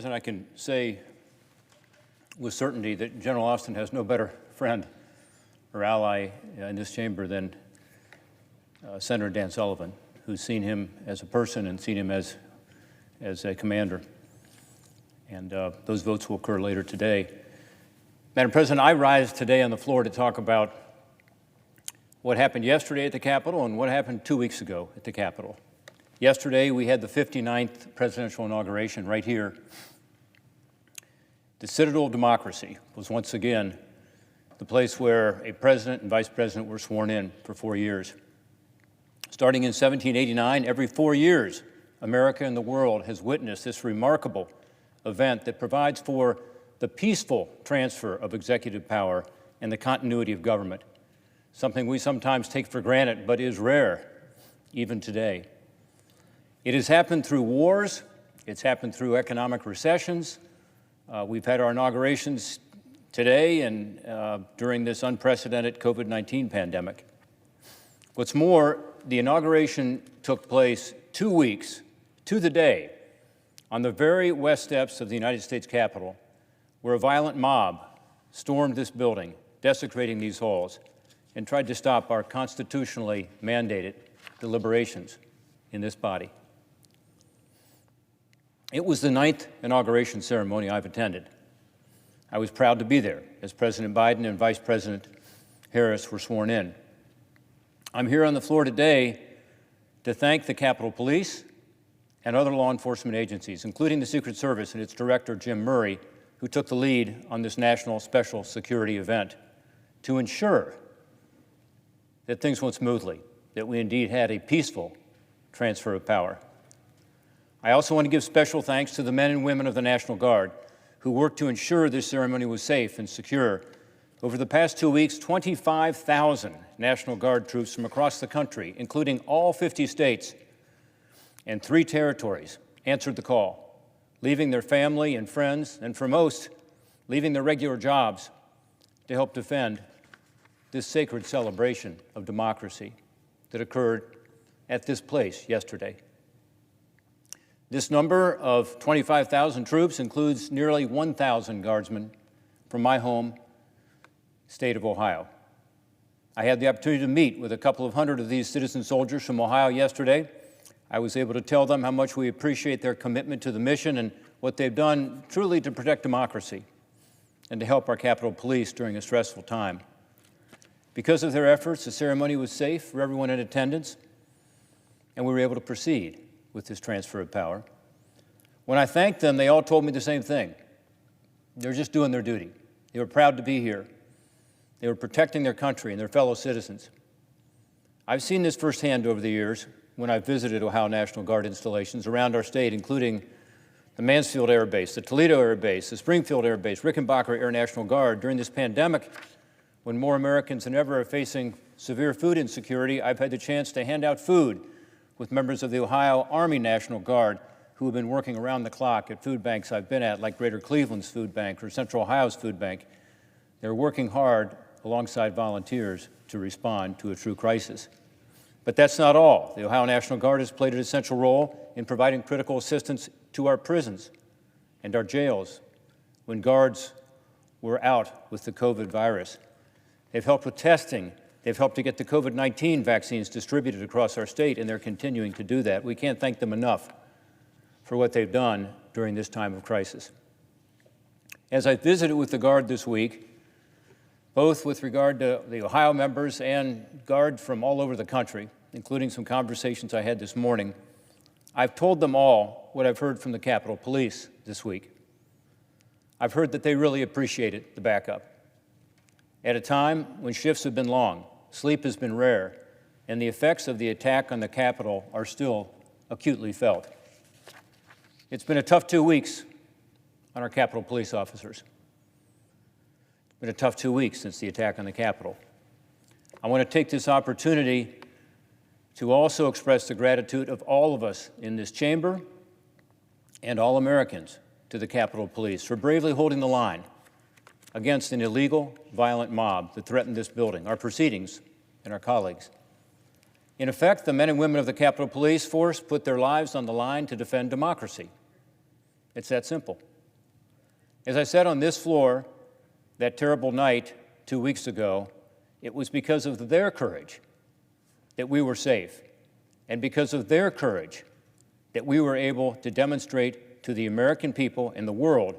And I can say with certainty that General Austin has no better friend or ally in this chamber than Senator Dan Sullivan, who's seen him as a person and seen him as a commander. And those votes will occur later today. Madam President, I rise today on the floor to talk about what happened yesterday at the Capitol and what happened 2 weeks ago at the Capitol. Yesterday, we had the 59th presidential inauguration right here. The citadel of democracy was once again the place where a president and vice president were sworn in for 4 years. Starting in 1789, every 4 years, America and the world has witnessed this remarkable event that provides for the peaceful transfer of executive power and the continuity of government, something we sometimes take for granted but is rare even today. It has happened through wars, it's happened through economic recessions. We've had our inaugurations today and during this unprecedented COVID-19 pandemic. What's more, the inauguration took place 2 weeks to the day on the very west steps of the United States Capitol, where a violent mob stormed this building, desecrating these halls, and tried to stop our constitutionally mandated deliberations in this body. It was the 9th inauguration ceremony I've attended. I was proud to be there as President Biden and Vice President Harris were sworn in. I'm here on the floor today to thank the Capitol Police and other law enforcement agencies, including the Secret Service and its director, Jim Murray, who took the lead on this national special security event to ensure that things went smoothly, that we indeed had a peaceful transfer of power. I also want to give special thanks to the men and women of the National Guard who worked to ensure this ceremony was safe and secure. Over the past 2 weeks, 25,000 National Guard troops from across the country, including all 50 states and 3 territories, answered the call, leaving their family and friends, and for most, leaving their regular jobs to help defend this sacred celebration of democracy that occurred at this place yesterday. This number of 25,000 troops includes nearly 1,000 guardsmen from my home state of Ohio. I had the opportunity to meet with a couple of hundred of these citizen soldiers from Ohio yesterday. I was able to tell them how much we appreciate their commitment to the mission and what they've done truly to protect democracy and to help our Capitol Police during a stressful time. Because of their efforts, the ceremony was safe for everyone in attendance, and we were able to proceed with this transfer of power. When I thanked them, they all told me the same thing. They were just doing their duty. They were proud to be here. They were protecting their country and their fellow citizens. I've seen this firsthand over the years when I've visited Ohio National Guard installations around our state, including the Mansfield Air Base, the Toledo Air Base, the Springfield Air Base, Rickenbacker Air National Guard. During this pandemic, when more Americans than ever are facing severe food insecurity, I've had the chance to hand out food with members of the Ohio Army National Guard who have been working around the clock at food banks I've been at, like Greater Cleveland's Food Bank or Central Ohio's Food Bank. They're working hard alongside volunteers to respond to a true crisis. But that's not all. The Ohio National Guard has played an essential role in providing critical assistance to our prisons and our jails when guards were out with the COVID virus. They've helped with testing. They've helped to get the COVID-19 vaccines distributed across our state, and they're continuing to do that. We can't thank them enough for what they've done during this time of crisis. As I visited with the Guard this week, both with regard to the Ohio members and Guard from all over the country, including some conversations I had this morning, I've told them all what I've heard from the Capitol Police this week. I've heard that they really appreciated the backup. At a time when shifts have been long, sleep has been rare, and the effects of the attack on the Capitol are still acutely felt. It's been a tough 2 weeks on our Capitol Police officers. It's been a tough 2 weeks since the attack on the Capitol. I want to take this opportunity to also express the gratitude of all of us in this chamber and all Americans to the Capitol Police for bravely holding the line against an illegal, violent mob that threatened this building, our proceedings, and our colleagues. In effect, the men and women of the Capitol Police Force put their lives on the line to defend democracy. It's that simple. As I said on this floor that terrible night 2 weeks ago, it was because of their courage that we were safe, and because of their courage that we were able to demonstrate to the American people and the world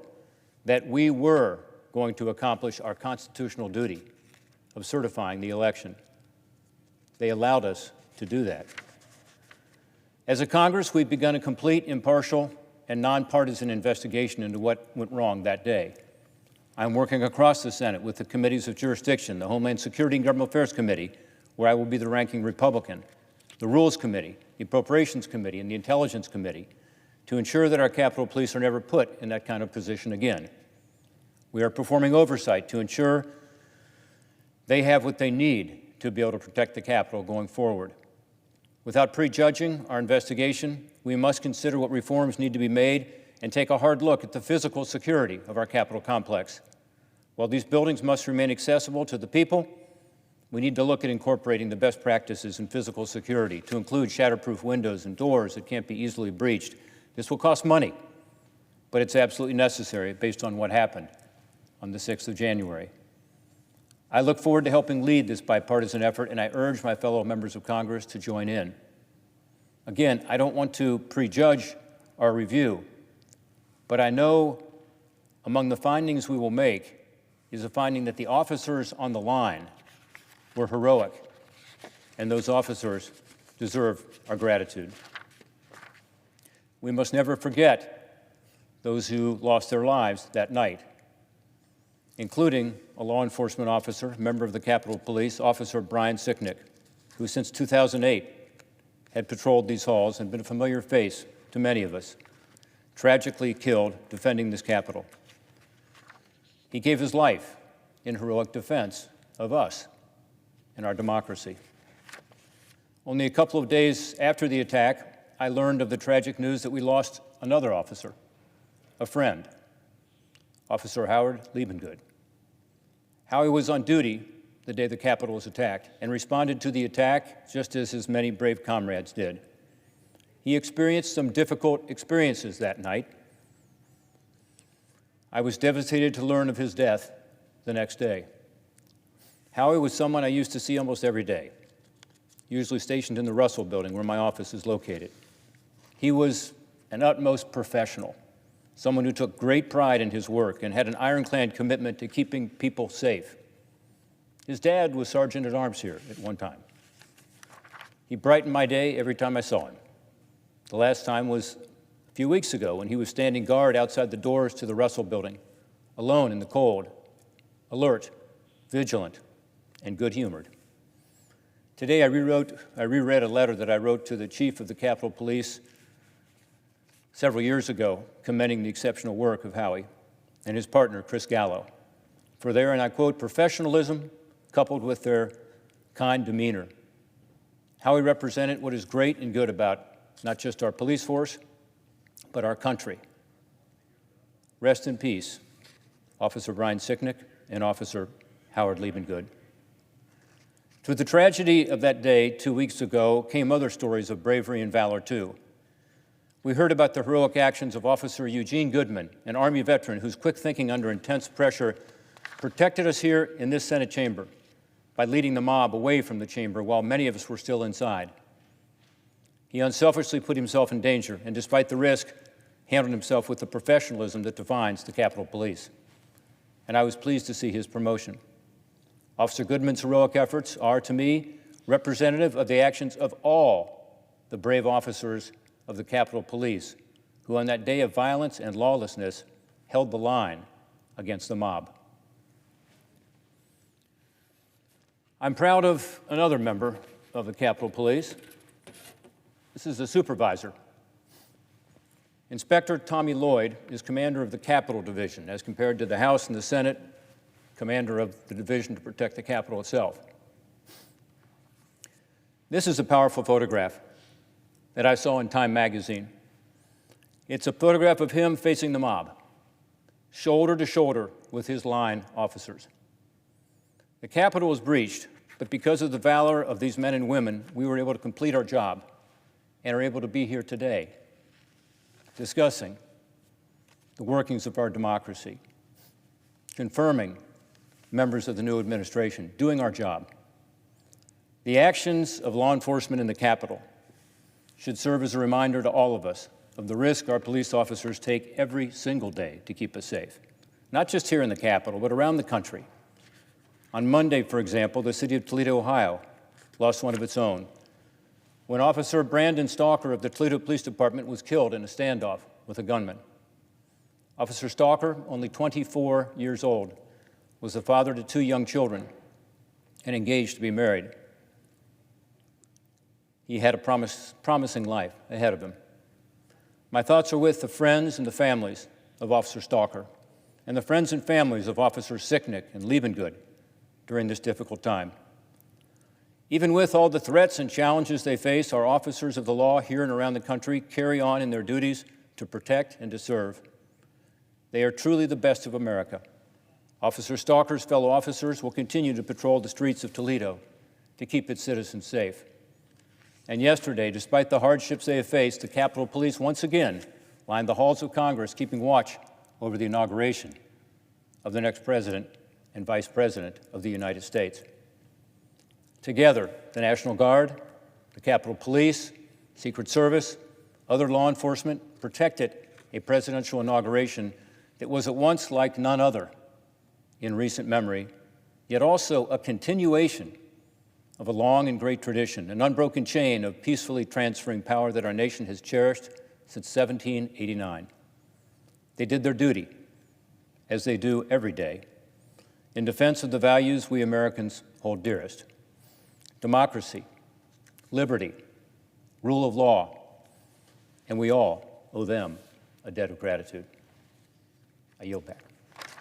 that we were going to accomplish our constitutional duty of certifying the election. They allowed us to do that. As a Congress, we've begun a complete, impartial, and nonpartisan investigation into what went wrong that day. I'm working across the Senate with the committees of jurisdiction, the Homeland Security and Government Affairs Committee, where I will be the ranking Republican, the Rules Committee, the Appropriations Committee, and the Intelligence Committee, to ensure that our Capitol Police are never put in that kind of position again. We are performing oversight to ensure they have what they need to be able to protect the Capitol going forward. Without prejudging our investigation, we must consider what reforms need to be made and take a hard look at the physical security of our Capitol complex. While these buildings must remain accessible to the people, we need to look at incorporating the best practices in physical security to include shatterproof windows and doors that can't be easily breached. This will cost money, but it's absolutely necessary based on what happened on the 6th of January. I look forward to helping lead this bipartisan effort, and I urge my fellow members of Congress to join in. Again, I don't want to prejudge our review, but I know among the findings we will make is a finding that the officers on the line were heroic, and those officers deserve our gratitude. We must never forget those who lost their lives that night, including a law enforcement officer, member of the Capitol Police, Officer Brian Sicknick, who since 2008 had patrolled these halls and been a familiar face to many of us, tragically killed defending this Capitol. He gave his life in heroic defense of us and our democracy. Only a couple of days after the attack, I learned of the tragic news that we lost another officer, a friend, Officer Howard Liebengood. Howie was on duty the day the Capitol was attacked and responded to the attack just as his many brave comrades did. He experienced some difficult experiences that night. I was devastated to learn of his death the next day. Howie was someone I used to see almost every day, usually stationed in the Russell Building where my office is located. He was an utmost professional, someone who took great pride in his work and had an ironclad commitment to keeping people safe. His dad was Sergeant at Arms here at one time. He brightened my day every time I saw him. The last time was a few weeks ago when he was standing guard outside the doors to the Russell Building, alone in the cold, alert, vigilant, and good-humored. Today I reread a letter that I wrote to the chief of the Capitol Police several years ago, commending the exceptional work of Howie and his partner, Chris Gallo, for their, and I quote, professionalism coupled with their kind demeanor. Howie represented what is great and good about not just our police force, but our country. Rest in peace, Officer Brian Sicknick and Officer Howard Liebengood. To the tragedy of that day 2 weeks ago came other stories of bravery and valor, too. We heard about the heroic actions of Officer Eugene Goodman, an Army veteran whose quick thinking under intense pressure protected us here in this Senate chamber by leading the mob away from the chamber while many of us were still inside. He unselfishly put himself in danger and, despite the risk, handled himself with the professionalism that defines the Capitol Police. And I was pleased to see his promotion. Officer Goodman's heroic efforts are, to me, representative of the actions of all the brave officers of the Capitol Police, who on that day of violence and lawlessness held the line against the mob. I'm proud of another member of the Capitol Police. This is the supervisor. Inspector Tommy Lloyd is commander of the Capitol Division, as compared to the House and the Senate, commander of the division to protect the Capitol itself. This is a powerful photograph that I saw in Time magazine. It's a photograph of him facing the mob, shoulder to shoulder with his line officers. The Capitol was breached, but because of the valor of these men and women, we were able to complete our job and are able to be here today discussing the workings of our democracy confirming members of the new administration, doing our job. The actions of law enforcement in the Capitol should serve as a reminder to all of us of the risk our police officers take every single day to keep us safe, not just here in the Capitol, but around the country. On Monday, for example, the city of Toledo, Ohio, lost one of its own when Officer Brandon Stalker of the Toledo Police Department was killed in a standoff with a gunman. Officer Stalker, only 24 years old, was the father to 2 young children and engaged to be married. He had a promising life ahead of him. My thoughts are with the friends and the families of Officer Stalker and the friends and families of Officers Sicknick and Liebengood during this difficult time. Even with all the threats and challenges they face, our officers of the law here and around the country carry on in their duties to protect and to serve. They are truly the best of America. Officer Stalker's fellow officers will continue to patrol the streets of Toledo to keep its citizens safe. And yesterday, despite the hardships they have faced, the Capitol Police once again lined the halls of Congress, keeping watch over the inauguration of the next President and Vice President of the United States. Together, the National Guard, the Capitol Police, Secret Service, other law enforcement protected a presidential inauguration that was at once like none other in recent memory, yet also a continuation of a long and great tradition, an unbroken chain of peacefully transferring power that our nation has cherished since 1789. They did their duty, as they do every day, in defense of the values we Americans hold dearest: democracy, liberty, rule of law, and we all owe them a debt of gratitude. I yield back.